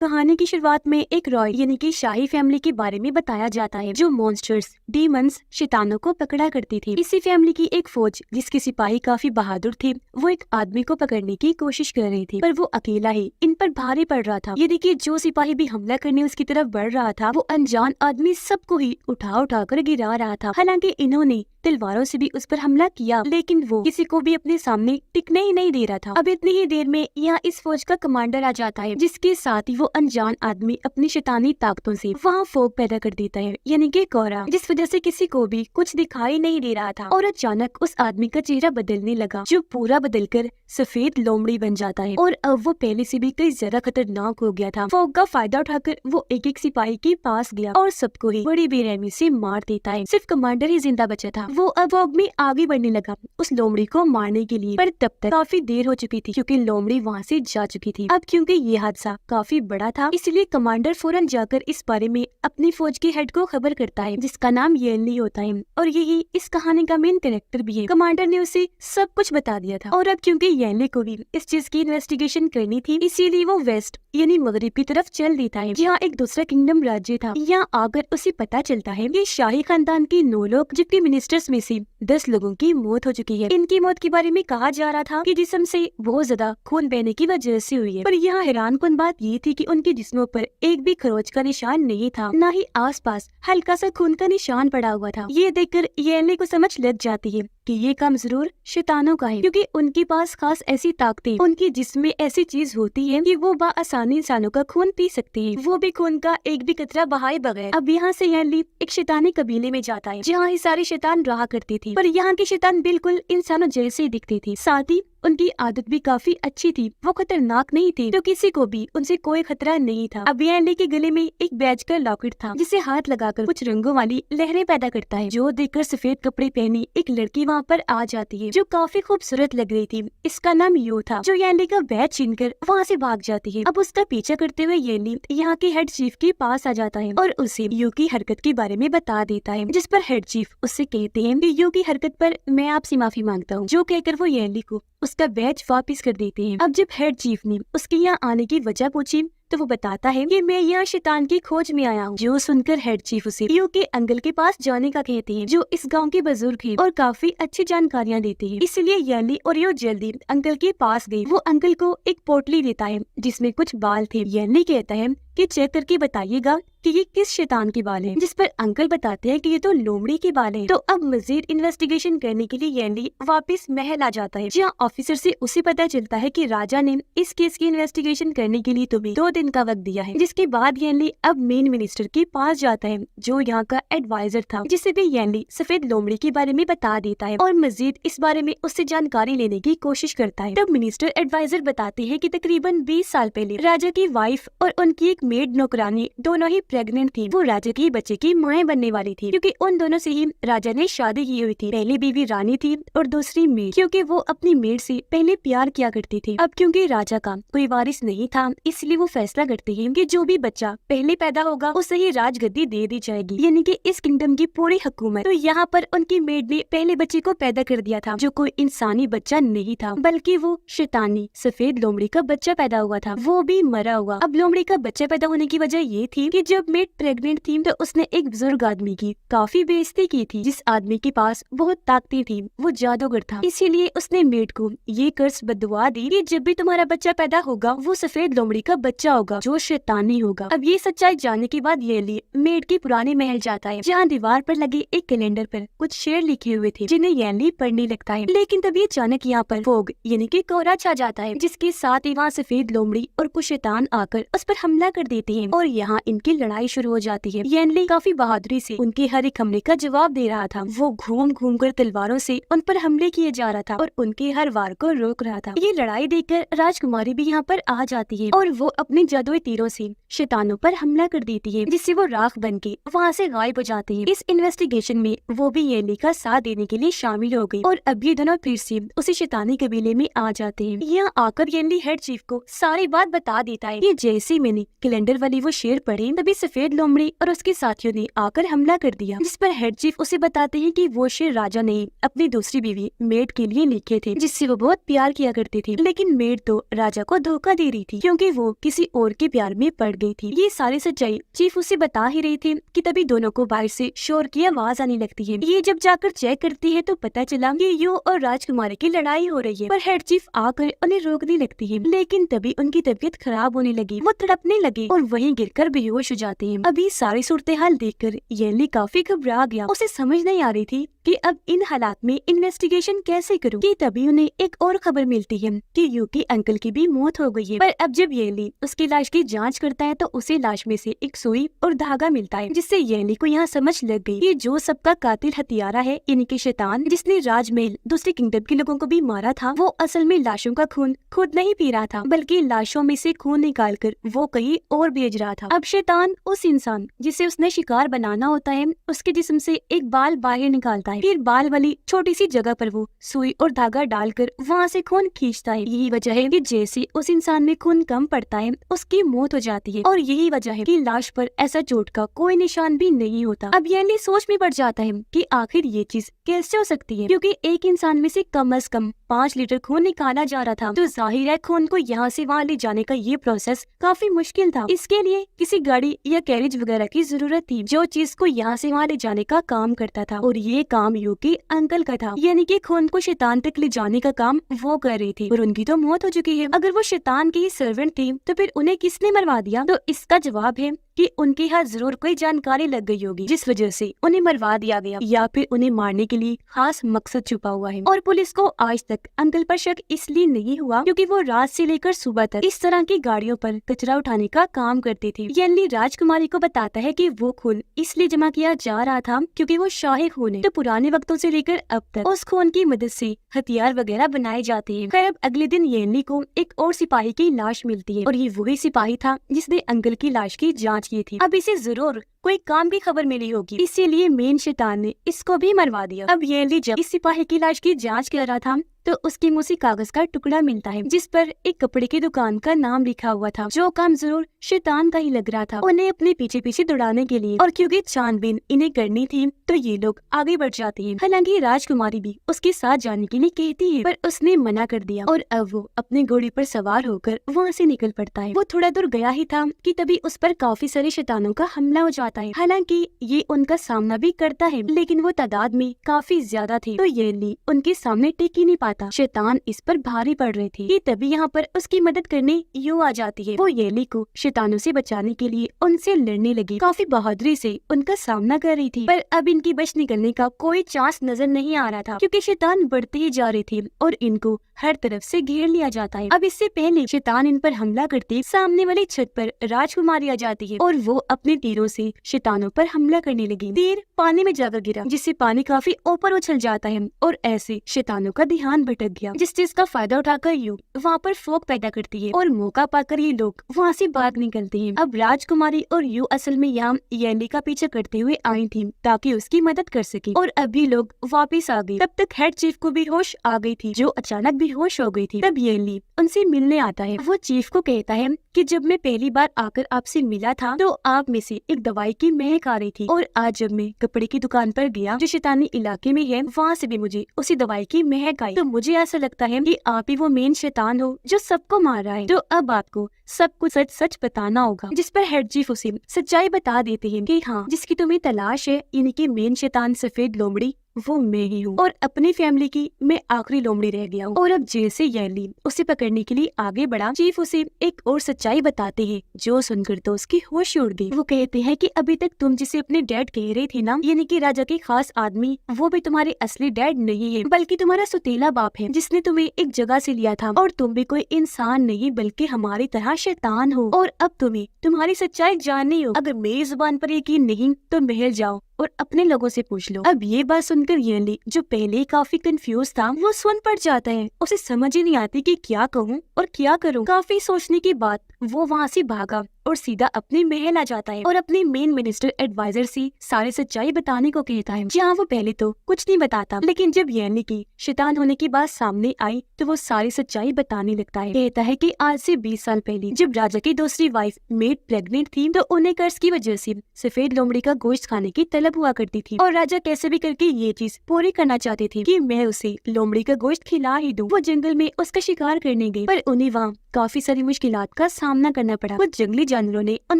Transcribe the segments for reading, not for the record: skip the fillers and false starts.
कहानी की शुरुआत में एक रॉयल यानी कि शाही फैमिली के बारे में बताया जाता है जो मॉन्स्टर्स, डीमंस, शैतानों को पकड़ा करती थी। इसी फैमिली की एक फौज जिसके सिपाही काफी बहादुर थे, वो एक आदमी को पकड़ने की कोशिश कर रही थी, पर वो अकेला ही इन पर भारी पड़ रहा था। ये देखिए, जो सिपाही भी हमला करने उसकी तरफ बढ़ रहा था, वो अनजान आदमी सबको ही उठा उठा कर गिरा रहा था। हालांकि इन्होंने तलवारों से भी उस पर हमला किया, लेकिन वो किसी को भी अपने सामने टिकने ही नहीं दे रहा था। अब इतनी ही देर में यहाँ इस फौज का कमांडर आ जाता है, जिसके साथ ही वो अनजान आदमी अपनी शैतानी ताकतों से वहाँ फोग पैदा कर देता है, यानी कि कोहरा, जिस वजह से किसी को भी कुछ दिखाई नहीं दे रहा था। और अचानक उस आदमी का चेहरा बदलने लगा, जो पूरा बदलकर सफेद लोमड़ी बन जाता है। और अब वो पहले से भी कई ज्यादा खतरनाक हो गया था। फोग का फायदा उठाकर वो एक एक सिपाही के पास गया और सबको ही बड़ी बेरहमी से मार देता है। सिर्फ कमांडर ही जिंदा बचा था। वो अब फोग में आगे बढ़ने लगा उस लोमड़ी को मारने के लिए, पर तब तक काफी देर हो चुकी थी क्योंकि लोमड़ी वहाँ से जा चुकी थी। अब क्योंकि ये हादसा काफी बड़ा था, इसलिए कमांडर फौरन जाकर इस बारे में अपनी फौज के हेड को खबर करता है, जिसका नाम येनली होता है और यही इस कहानी का मेन कैरेक्टर भी है। कमांडर ने उसे सब कुछ बता दिया था और अब क्योंकि येनली को भी इस चीज की इन्वेस्टिगेशन करनी थी, इसीलिए वो वेस्ट यानी मगरिब की तरफ चल देता है, जहाँ एक दूसरा किंगडम राज्य था। यहाँ आकर उसे पता चलता है कि शाही खानदान के 9 लोग, जबकि मिनिस्टर्स में से 10 लोगों की मौत हो चुकी है। इनकी मौत के बारे में कहा जा रहा था कि जिस्म से बहुत ज्यादा खून बहने की वजह से हुई है, पर यहाँ हैरानकुन बात ये थी कि उनके जिस्मों पर एक भी खरोच का निशान नहीं था, न ही आसपास हल्का सा खून का निशान पड़ा हुआ था। ये देखकर येनली को समझ लग जाती है कि ये काम जरूर शैतानों का है, क्योंकि उनके पास खास ऐसी ताकतें, उनके जिस्म में ऐसी चीज होती है कि वो बाआसानी इंसानों का खून पी सकती है, वो भी खून का एक भी कतरा बहाए बगैर। अब यहाँ से येनली एक शैतानी कबीले में जाता है, जहाँ ही सारी शैतान रहा करती थी, पर यहाँ की शैतान बिल्कुल इंसानों जैसे ही दिखती थी। साथ ही उनकी आदत भी काफी अच्छी थी, वो खतरनाक नहीं थी, तो किसी को भी उनसे कोई खतरा नहीं था। अब येनली के गले में एक बैज का लॉकेट था, जिसे हाथ लगाकर कुछ रंगों वाली लहरें पैदा करता है, जो देखकर सफेद कपड़े पहनी एक लड़की वहाँ पर आ जाती है, जो काफी खूबसूरत लग रही थी। इसका नाम यू था, जो येनली का बैज छीनकर वहाँ से भाग जाती है। अब उसका पीछा करते हुए येनली यहाँ के हेड चीफ के पास आ जाता है और उसे यू की हरकत के बारे में बता देता है, जिस पर हेड चीफ उससे कहते हैं कि यू की हरकत पर मैं आपसे माफी मांगता हूँ, जो कहकर वो येनली को उसका बैज वापस कर देते हैं। अब जब हेड चीफ ने उसके यहाँ आने की वजह पूछी तो वो बताता है कि मैं यहाँ शैतान की खोज में आया हूँ। जो सुनकर हेड चीफ उसे यू के अंकल के पास जाने का कहते हैं, जो इस गांव के बुजुर्ग हैं और काफी अच्छी जानकारियाँ देते हैं। इसलिए येनली और यू जल्दी अंकल के पास गई। वो अंकल को एक पोटली देता है जिसमें कुछ बाल थे। येनली कहता है कि चेक करके बताइएगा कि ये किस शैतान के बाल हैं, जिस पर अंकल बताते हैं कि ये तो लोमड़ी के बाल हैं। तो अब मजीद इन्वेस्टिगेशन करने के लिए येनली वापस महल आ जाता है, जहाँ ऑफिसर से उसे पता चलता है कि राजा ने इस केस की इन्वेस्टिगेशन करने के लिए तुम्हें 2 दिन का वक्त दिया है। जिसके बाद येनली अब मेन मिनिस्टर के पास जाता है, जो यहाँ का एडवाइजर था, जिसे भी येनली सफेद लोमड़ी के बारे में बता देता है और मजीद इस बारे में उससे जानकारी लेने की कोशिश करता है। तब मिनिस्टर एडवाइजर बताते हैं कि तकरीबन 20 साल पहले राजा की वाइफ और उनकी एक मेड नौकरानी दोनों ही प्रेग्नेंट थी। वो राजा के बच्चे की माएँ बनने वाली थी, क्योंकि उन दोनों से ही राजा ने शादी की हुई थी। पहली बीवी रानी थी और दूसरी मेड, क्योंकि वो अपनी मेड से पहले प्यार किया करती थी। अब क्योंकि राजा का कोई वारिस नहीं था, इसलिए वो फैसला करते हैं कि जो भी बच्चा पहले पैदा होगा उसे ही राजगद्दी दे दी जाएगी, यानी कि इस किंगडम की पूरी हुकूमत। तो यहाँ पर उनकी मेड ने पहले बच्चे को पैदा कर दिया था, जो कोई इंसानी बच्चा नहीं था, बल्कि वो शैतानी सफेद लोमड़ी का बच्चा पैदा हुआ था, वो भी मरा हुआ। अब लोमड़ी का बच्चा पैदा होने की वजह ये थी कि जब मेड प्रेग्नेंट थी तो उसने एक बुजुर्ग आदमी की काफी बेइज्जती की थी, जिस आदमी के पास बहुत ताकतें थी, वो जादूगर था। इसीलिए उसने मेड को ये कर्ज बददुआ दी कि जब भी तुम्हारा बच्चा पैदा होगा वो सफेद लोमड़ी का बच्चा होगा, जो शैतानी होगा। अब ये सच्चाई जानने के बाद येनली मेड के पुराने महल जाता है, जहाँ दीवार पर लगे एक कैलेंडर पर कुछ शेर लिखे हुए थे, जिन्हें येनली पढ़ने लगता है। लेकिन तभी अचानक यहाँ पर फोग यानी कि कोहरा छा जाता है, जिसके साथ ही वहाँ सफेद लोमड़ी और कुछ शैतान आकर उस पर हमला कर देते हैं और यहाँ इनकी लड़ाई शुरू हो जाती है। येनली काफी बहादुरी से उनके हर एक हमले का जवाब दे रहा था। वो घूम घूम कर तलवारों से उन पर हमले किए जा रहा था और उनके हर वार को रोक रहा था। ये लड़ाई देखकर राजकुमारी भी यहाँ पर आ जाती है और वो अपने जादुई तीरों से शैतानों पर हमला कर देती है, जिससे वो राख बन के वहाँ से गायब हो जाते हैं। इस इन्वेस्टिगेशन में वो भी येनली का साथ देने के लिए शामिल हो गई और अब ये दोनों फिर से उसी शैतानी कबीले में आ जाते हैं। यहाँ आकर येनली हेड चीफ को सारी बात बता देता है कि जैसे मैंने कैलेंडर वाली वो शेर पढ़े, तभी सफेद लोमड़ी और उसके साथियों ने आकर हमला कर दिया, जिस पर हेड चीफ उसे बताते हैं कि वो शेर राजा ने अपनी दूसरी बीवी मेड के लिए लिखे थे, जिससे वो बहुत प्यार किया करती थी। लेकिन मेड तो राजा को धोखा दे रही थी, क्योंकि वो किसी और के प्यार में पड़ गई थी। ये सारी सच्चाई चीफ उसे बता ही रही थी कि तभी दोनों को बाहर से शोर की आवाज आने लगती है। ये जब जाकर चेक करती है तो पता चला कि यू और राजकुमारी की लड़ाई हो रही है, पर हेड चीफ आकर उन्हें रोकने लगती है। लेकिन तभी उनकी तबीयत खराब होने लगी, वो तड़पने लगे और वहीं गिरकर बेहोश हो जाते हैं। अभी सारी सूरत हाल देखकर येनली काफी घबरा गया। उसे समझ नहीं आ रही थी कि अब इन हालात में इन्वेस्टिगेशन कैसे करूं। कि तभी उन्हें एक और खबर मिलती है कि यू के अंकल की भी मौत हो गई है। पर अब जब येनली उसकी लाश की जांच करता है तो उसे लाश में से एक सुई और धागा मिलता है, जिससे येनली को यहाँ समझ लग गई कि जो सबका कातिल हत्यारा है इनके शैतान, जिसने राजमहल दूसरे किंगडम के लोगों को भी मारा था, वो असल में लाशों का खून खुद नहीं पी रहा था, बल्कि लाशों में से खून निकाल कर वो कहीं और भेज रहा था। अब शैतान उस इंसान जिसे उसने शिकार बनाना होता है उसके जिस्म से एक बाल बाहर निकालता है, फिर बाल वाली छोटी सी जगह पर वो सुई और धागा डालकर वहाँ से खून खींचता है। यही वजह है कि जैसे उस इंसान में खून कम पड़ता है उसकी मौत हो जाती है, और यही वजह है कि लाश पर ऐसा चोट का कोई निशान भी नहीं होता। अब येनली सोच में पड़ जाता है कि आखिर ये चीज कैसे हो सकती है, क्योंकि एक इंसान में से कम 5 लीटर खून निकाला जा रहा था, तो जाहिर है खून को यहाँ से वहाँ ले जाने का ये प्रोसेस काफी मुश्किल था। इसके लिए किसी गाड़ी या कैरेज वगैरह की जरूरत थी जो चीज को यहाँ से वहाँ ले जाने का काम करता था, और ये काम यू के अंकल का था, यानी कि खून को शैतान तक ले जाने का काम वो कर रही थी। और उनकी तो मौत हो चुकी है। अगर वो शैतान की सर्वेंट थी तो फिर उन्हें किसने मरवा दिया? तो इसका जवाब है कि उनके यहाँ जरूर कोई जानकारी लग गई होगी जिस वजह से उन्हें मरवा दिया गया, या फिर उन्हें मारने के लिए खास मकसद छुपा हुआ है। और पुलिस को आज तक अंकल पर शक इसलिए नहीं हुआ क्योंकि वो रात से लेकर सुबह तक इस तरह की गाड़ियों पर कचरा उठाने का काम करते थे। येनली राजकुमारी को बताता है कि वो खून इसलिए जमा किया जा रहा था क्योंकि वो शाही खून है, तो पुराने वक्तों से लेकर अब तक उस खून की मदद से हथियार वगैरह बनाए जाते हैं। खैर अब अगले दिन येनली को एक और सिपाही की लाश मिलती है, और ये वही सिपाही था जिसने अंकल की लाश की जाँच की थी। अब इसे जरूर कोई काम की खबर मिली होगी, इसीलिए मेन शैतान ने इसको भी मरवा दिया। अब येनली जब इस सिपाही की लाश की जांच कर रहा था तो उसके मुंह से कागज का टुकड़ा मिलता है जिस पर एक कपड़े की दुकान का नाम लिखा हुआ था, जो काम जरूर शैतान का ही लग रहा था उन्हें अपने पीछे पीछे दौड़ाने के लिए। और क्योंकि छानबीन इन्हें करनी थी तो ये लोग आगे बढ़ जाते हैं। हालांकि राजकुमारी भी उसके साथ जाने के लिए कहती है, पर उसने मना कर दिया और अब वो अपने घोड़े पर सवार होकर वहाँ से निकल पड़ता है। वो थोड़ा दूर गया ही था कि तभी उस पर काफी सारे शैतानों का हमला हो जाता है। हालांकि ये उनका सामना भी करता है, लेकिन वो तादाद में काफी ज्यादा थे, तो येनली उनके सामने टिक ही नहीं पाता। शैतान इस पर भारी पड़ रहे थे कि तभी यहाँ पर उसकी मदद करने यू आ जाती है। वो येनली को शैतानों से बचाने के लिए उनसे लड़ने लगी, काफी बहादुरी से उनका सामना कर रही थी, पर अब इनकी बच निकलने का कोई चांस नजर नहीं आ रहा था क्योंकि शैतान बढ़ते ही जा रहे थे और इनको हर तरफ से घेर लिया जाता है। अब इससे पहले शैतान इन पर हमला करते सामने वाली छत पर राजकुमारी आ जाती है और वो अपने तीरों से शैतानों पर हमला करने लगी। तीर पानी में जाकर गिरा जिससे पानी काफी ऊपर उछल जाता है और ऐसे शैतानों का ध्यान भटक गया, जिस चीज का फायदा उठाकर यू वहाँ पर फोक पैदा करती है और मौका पाकर ये लोग वहाँ से भाग निकलते हैं। अब राजकुमारी और यू असल में यहाँ येनली का पीछा करते हुए आई थी ताकि उसकी मदद कर सके, और अभी लोग वापिस आ गए। तब तक हेड चीफ को भी होश आ गई थी, जो अचानक बेहोश हो गई थी। तब येनली उनसे मिलने आता है। वो चीफ को कहता है कि जब मैं पहली बार आकर आपसे मिला था तो आप में से एक दवाई की महक आ रही थी, और आज जब मैं कपड़े की दुकान पर गया जो शैतानी इलाके में है वहाँ से भी मुझे उसी दवाई की महक आई, तो मुझे ऐसा लगता है कि आप ही वो मेन शैतान हो जो सबको मार रहा है। तो अब आपको सब कुछ सच सच बताना होगा। जिस पर हेड चीफ उसे सच्चाई बता देते हैं कि हाँ, जिसकी तुम्हें तलाश है यानी कि मेन शैतान सफेद लोमड़ी वो मैं ही हूँ, और अपनी फैमिली की मैं आखिरी लोमड़ी रह गया हूँ। और अब जैसे येनली उसे पकड़ने के लिए आगे बढ़ा, चीफ उसे एक और सच्चाई बताते हैं जो सुनकर तो उसकी होश उड़ गई। वो कहते हैं कि अभी तक तुम जिसे अपने डैड कह रहे थे ना, यानी कि राजा के खास आदमी, वो भी तुम्हारे असली डैड नहीं है बल्कि तुम्हारा सुतीला बाप है जिसने तुम्हें एक जगह से लिया था, और तुम भी कोई इंसान नहीं बल्कि हमारी तरह शैतान हो, और अब तुम्हें तुम्हारी सच्चाई जाननी हो। अगर मेरी जुबान पर यकीन नहीं तो महल जाओ और अपने लोगों से पूछ लो। अब ये बात सुनकर येनली जो पहले ही काफी कंफ्यूज था वो सुन पड़ जाता है। उसे समझ ही नहीं आती कि क्या कहूँ और क्या करूँ। काफी सोचने के बाद वो वहाँ से भागा और सीधा अपने महल आ जाता है और अपने मेन मिनिस्टर एडवाइजर से सारी सच्चाई बताने को कहता है, जहाँ वो पहले तो कुछ नहीं बताता, लेकिन जब येनली की शैतान होने की बात सामने आई तो वो सारी सच्चाई बताने लगता है। कहता है कि आज से 20 साल पहले जब राजा की दूसरी वाइफ मेड प्रेग्नेंट थी तो उन्हें कर्ज की वजह से सफेद लोमड़ी का गोश्त खाने की तलब हुआ करती थी, और राजा कैसे भी करके ये चीज पूरी करना चाहते थे कि मैं उसे लोमड़ी का गोश्त खिला ही दूं। वो जंगल में उसका शिकार करने गए, पर उन्हें वहाँ काफी सारी मुश्किलात का सामना करना पड़ा। कुछ जंगली जानवरों ने उन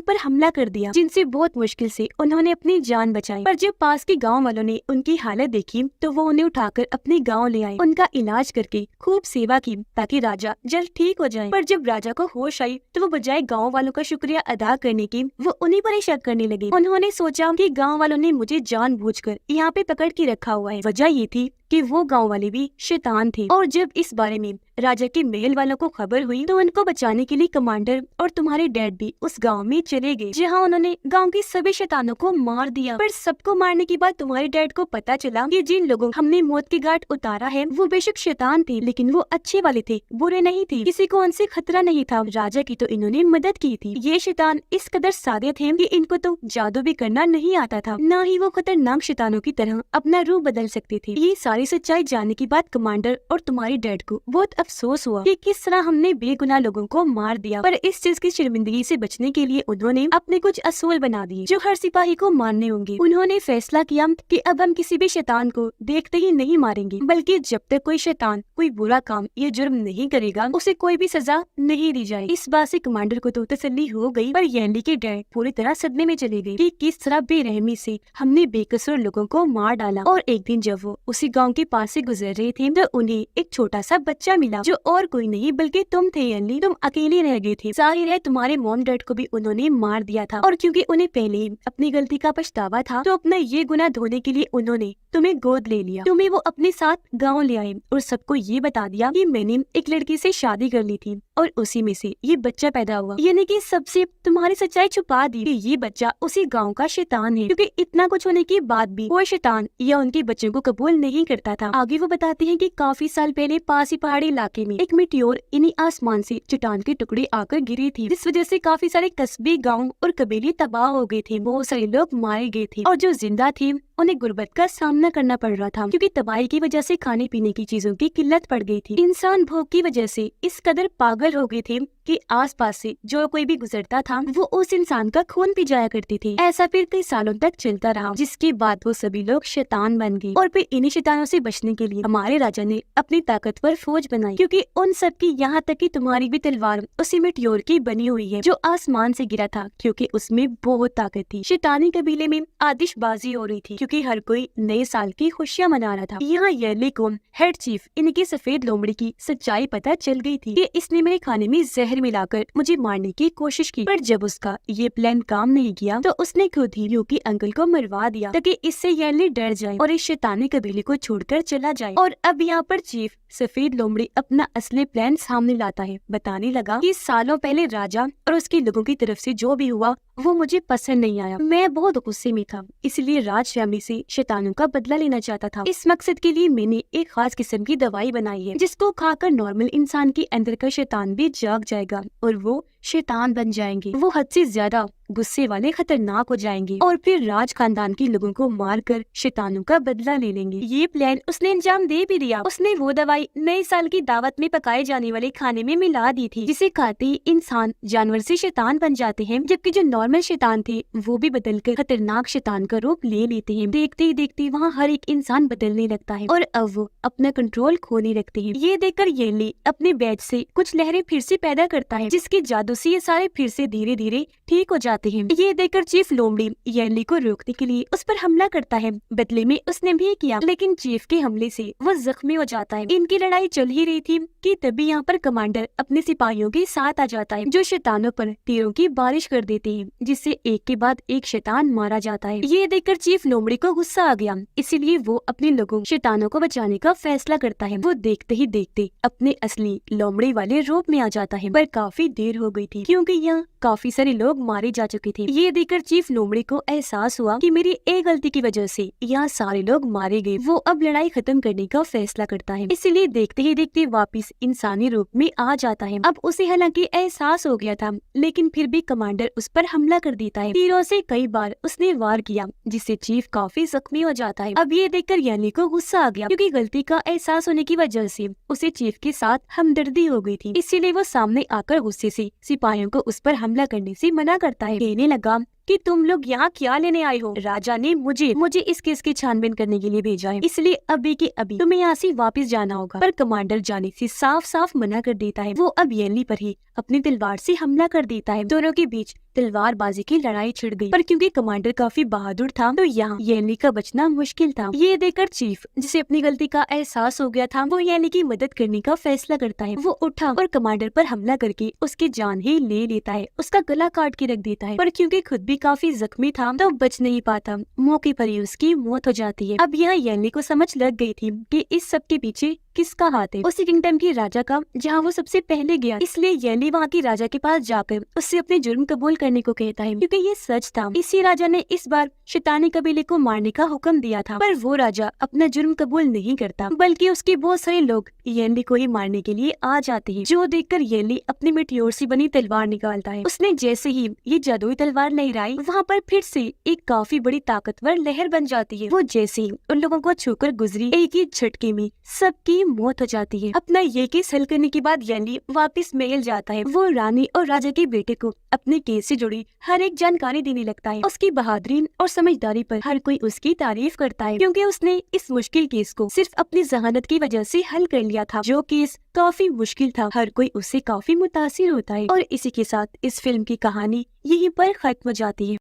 पर हमला कर दिया, जिनसे बहुत मुश्किल से उन्होंने अपनी जान बचाई। पर जब पास के गाँव वालों ने उनकी हालत देखी तो वो उन्हें उठाकर अपने गाँव ले आए, उनका इलाज करके खूब सेवा की ताकि राजा जल्द ठीक हो जाए। पर जब राजा को होश आई तो वो बजाय गाँव वालों का शुक्रिया अदा करने की वो उन्हीं पर ही शक करने लगे। उन्होंने सोचा कि गाँव वालों ने मुझे जानबूझकर यहाँ पे पकड़ के रखा हुआ है। वजह ये थी कि वो गांव वाले भी शैतान थे। और जब इस बारे में राजा के महल वालों को खबर हुई तो उनको बचाने के लिए कमांडर और तुम्हारे डैड भी उस गांव में चले गए, जहां उन्होंने गांव के सभी शैतानों को मार दिया। पर सबको मारने के बाद तुम्हारे डैड को पता चला कि जिन लोगों हमने मौत के घाट उतारा है वो बेशक शैतान थे, लेकिन वो अच्छे वाले थे, बुरे नहीं थे, किसी को उनसे खतरा नहीं था। राजा की तो इन्होंने मदद की थी। ये शैतान इस कदर सादे थे कि इनको तो जादू भी करना नहीं आता था, न ही वो खतरनाक शैतानों की तरह अपना रूप बदल सकते थे। ये सारी सच्चाई जानने के बाद कमांडर और तुम्हारी डैड को बहुत अफसोस हुआ कि किस तरह हमने बेगुनाह लोगों को मार दिया। पर इस चीज की शर्मिंदगी से बचने के लिए उन्होंने अपने कुछ असूल बना दिए जो हर सिपाही को मानने होंगे। उन्होंने फैसला किया कि अब हम किसी भी शैतान को देखते ही नहीं मारेंगे, बल्कि जब तक कोई शैतान कोई बुरा काम या जुर्म नहीं करेगा उसे कोई भी सजा नहीं दी जाए। इस बात से कमांडर को तो तसल्ली हो गई, पर यैली के डैड पूरी तरह सदमे में चले गए कि किस तरह बेरहमी से हमने बेकसूर लोगों को मार डाला। और एक दिन जब वो उसी गाँव के पास से गुजर रहे थे तो उन्हें एक छोटा सा बच्चा मिला जो और कोई नहीं बल्कि तुम थे यैली। तुम अकेले रह गए थे। जाहिर है तुम्हारे मॉम डैड को भी उन्होंने मार दिया था, और क्योंकि उन्हें पहले ही अपनी गलती का पछतावा था तो अपना ये गुनाह धोने के लिए उन्होंने तुम्हें गोद ले लिया। तुम्हें वो अपने साथ गाँव ले आए और सबको ये बता दिया कि मैंने एक लड़की से शादी कर ली थी और उसी में से ये बच्चा पैदा हुआ। यानी कि सबसे तुम्हारी सच्चाई छुपा दी कि ये बच्चा उसी गांव का शैतान है, क्योंकि इतना कुछ होने के बाद भी वो शैतान या उनके बच्चों को कबूल नहीं करता था। आगे वो बताते हैं कि काफी साल पहले पास ही पहाड़ी इलाके में एक मिटियोर इन्हीं आसमान से चट्टान के टुकड़े आकर गिरी थी, जिस वजह से काफी सारे कस्बे, गाँव और कबीले तबाह हो गए थे। बहुत सारे लोग मारे गए थे और जो जिंदा थे उन्हें गुर्बत का सामना करना पड़ रहा था, क्योंकि तबाही की वजह से खाने पीने की चीजों की किल्लत पड़ गई थी। इंसान भूख की वजह से इस कदर पागल हो गए थे कि आसपास से जो कोई भी गुजरता था वो उस इंसान का खून पी जाया करती थी। ऐसा फिर कई सालों तक चलता रहा, जिसके बाद वो सभी लोग शैतान बन गए। और फिर इन्हीं शैतानों से बचने के लिए हमारे राजा ने अपनी ताकतवर फौज बनाई, क्योंकि उन सब की यहाँ तक कि तुम्हारी भी तलवार उसी मिटियोर की बनी हुई है जो आसमान से गिरा था, क्योंकि उसमें बहुत ताकत थी। शैतानी कबीले में आतिशबाजी हो रही थी क्योंकि हर कोई नए साल की खुशियाँ मना रहा था। यहाँ यैली को हेड चीफ इनकी सफेद लोमड़ी की सच्चाई पता चल गई थी कि इसने मेरे खाने में जहर मिलाकर मुझे मारने की कोशिश की। पर जब उसका ये प्लान काम नहीं किया तो उसने खुद ही यू के अंकल को मरवा दिया ताकि इससे यैली डर जाए और इस शैतानी कबीले को छोड़कर चला जाए। और अब यहाँ पर चीफ सफेद लोमड़ी अपना असली प्लान सामने लाता है। बताने लगा कि सालों पहले राजा और उसके लोगों की तरफ से जो भी हुआ वो मुझे पसंद नहीं आया। मैं बहुत गुस्से में था, इसलिए राज फैमिली से शैतानों का बदला लेना चाहता था। इस मकसद के लिए मैंने एक खास किस्म की दवाई बनाई है जिसको खाकर नॉर्मल इंसान के अंदर का शैतान भी जाग जाएगा और वो शैतान बन जाएंगे। वो हद से ज्यादा गुस्से वाले खतरनाक हो जाएंगे और फिर राज खानदान के लोगों को मारकर शैतानों का बदला ले लेंगे। ये प्लान उसने अंजाम दे भी दिया। उसने वो दवाई नए साल की दावत में पकाए जाने वाले खाने में मिला दी थी, जिसे खाते ही इंसान जानवर से शैतान बन जाते हैं, जबकि जो नॉर्मल शैतान थे वो भी बदलकर खतरनाक शैतान का रूप ले लेते हैं। देखते ही देखते वहाँ हर एक इंसान बदलने लगता है और अब वो अपना कंट्रोल खोने लगते हैं। ये देखकर येली अपने बैच से कुछ लहरें फिर से पैदा करता है, जिसके जादू से ये सारे फिर से धीरे धीरे ठीक हो जाते हैं। ये देखकर चीफ लोमड़ी येली को रोकने के लिए उस पर हमला करता है। बदले में उसने भी किया, लेकिन चीफ के हमले से वो जख्मी हो जाता है। इनकी लड़ाई चल ही रही थी कि तभी यहाँ पर कमांडर अपने सिपाहियों के साथ आ जाता है, जो शैतानों पर तीरों की बारिश कर देते हैं, जिससे एक के बाद एक शैतान मारा जाता है। ये देखकर चीफ लोमड़ी को गुस्सा आ गया, इसीलिए वो अपने लोगों शैतानों को बचाने का फैसला करता है। वो देखते ही देखते अपने असली लोमड़ी वाले रूप में आ जाता है, पर काफी देर हो गई थी क्योंकि यहाँ काफी सारे लोग मारे जा चुके थे। ये देखकर चीफ लोमड़ी को एहसास हुआ कि मेरी एक गलती की वजह से यहाँ सारे लोग मारे गए। वो अब लड़ाई खत्म करने का फैसला करता है, इसीलिए देखते ही देखते वापस इंसानी रूप में आ जाता है। अब उसे हालांकि एहसास हो गया था, लेकिन फिर भी कमांडर उस पर हमला कर देता है। तीरों से कई बार उसने वार किया, जिससे चीफ काफी जख्मी हो जाता है। अब ये देखकर यानी को गुस्सा आ गया, क्योंकि गलती का एहसास होने की वजह से उसे चीफ के साथ हमदर्दी हो गई थी। इसीलिए वो सामने आकर गुस्से से सिपाहियों को उस पर हमला करने से मना करता है। कहने लगा कि तुम लोग यहाँ क्या लेने आए हो? राजा ने मुझे इस केस की छानबीन करने के लिए भेजा है, इसलिए अभी के अभी तुम्हें यहाँ से वापस जाना होगा। पर कमांडर जाने से साफ साफ मना कर देता है। वो अब येनली पर ही अपनी तलवार से हमला कर देता है। दोनों के बीच तलवारबाजी की लड़ाई छिड़ गई, पर क्योंकि कमांडर काफी बहादुर था तो यहाँ येनली का बचना मुश्किल था। ये देखकर चीफ, जिसे अपनी गलती का एहसास हो गया था, वो येनली की मदद करने का फैसला करता है। वो उठा और कमांडर पर हमला करके उसकी जान ही ले लेता है, उसका गला काट के रख देता है। पर क्योंकि खुद भी काफी जख्मी था तो बच नहीं पाता, मौके पर ही उसकी मौत हो जाती है। अब यहाँ येनली को समझ लग गई थी कि इस सब के पीछे किसका हाथ है, उसी किंगडम की राजा का जहाँ वो सबसे पहले गया। इसलिए येनली वहाँ की राजा के पास जाकर उससे अपने जुर्म कबूल करने को कहता है, क्योंकि ये सच था। इसी राजा ने इस बार शैतानी कबीले को मारने का हुक्म दिया था, पर वो राजा अपना जुर्म कबूल नहीं करता, बल्कि उसके बहुत सारे लोग येनली को ही मारने के लिए आ जाते हैं। जो देखकर येनली अपनी मेटियोर से बनी तलवार निकालता है। उसने जैसे ही ये जादुई तलवार लहराई, वहाँ पर फिर से एक काफी बड़ी ताकतवर लहर बन जाती है। वो जैसे ही उन लोगों को छूकर गुजरी, एक ही झटके में सबकी मौत हो जाती है। अपना ये केस हल करने के बाद येनली वापस महल जाता है। वो रानी और राजा के बेटे को अपने केस से जुड़ी हर एक जानकारी देने लगता है। उसकी बहादुरी और समझदारी पर हर कोई उसकी तारीफ करता है, क्योंकि उसने इस मुश्किल केस को सिर्फ अपनी जहानत की वजह से हल कर लिया था। जो केस काफी मुश्किल था, हर कोई उससे काफी मुतासिर होता है। और इसी के साथ इस फिल्म की कहानी यहीं पर खत्म हो जाती है।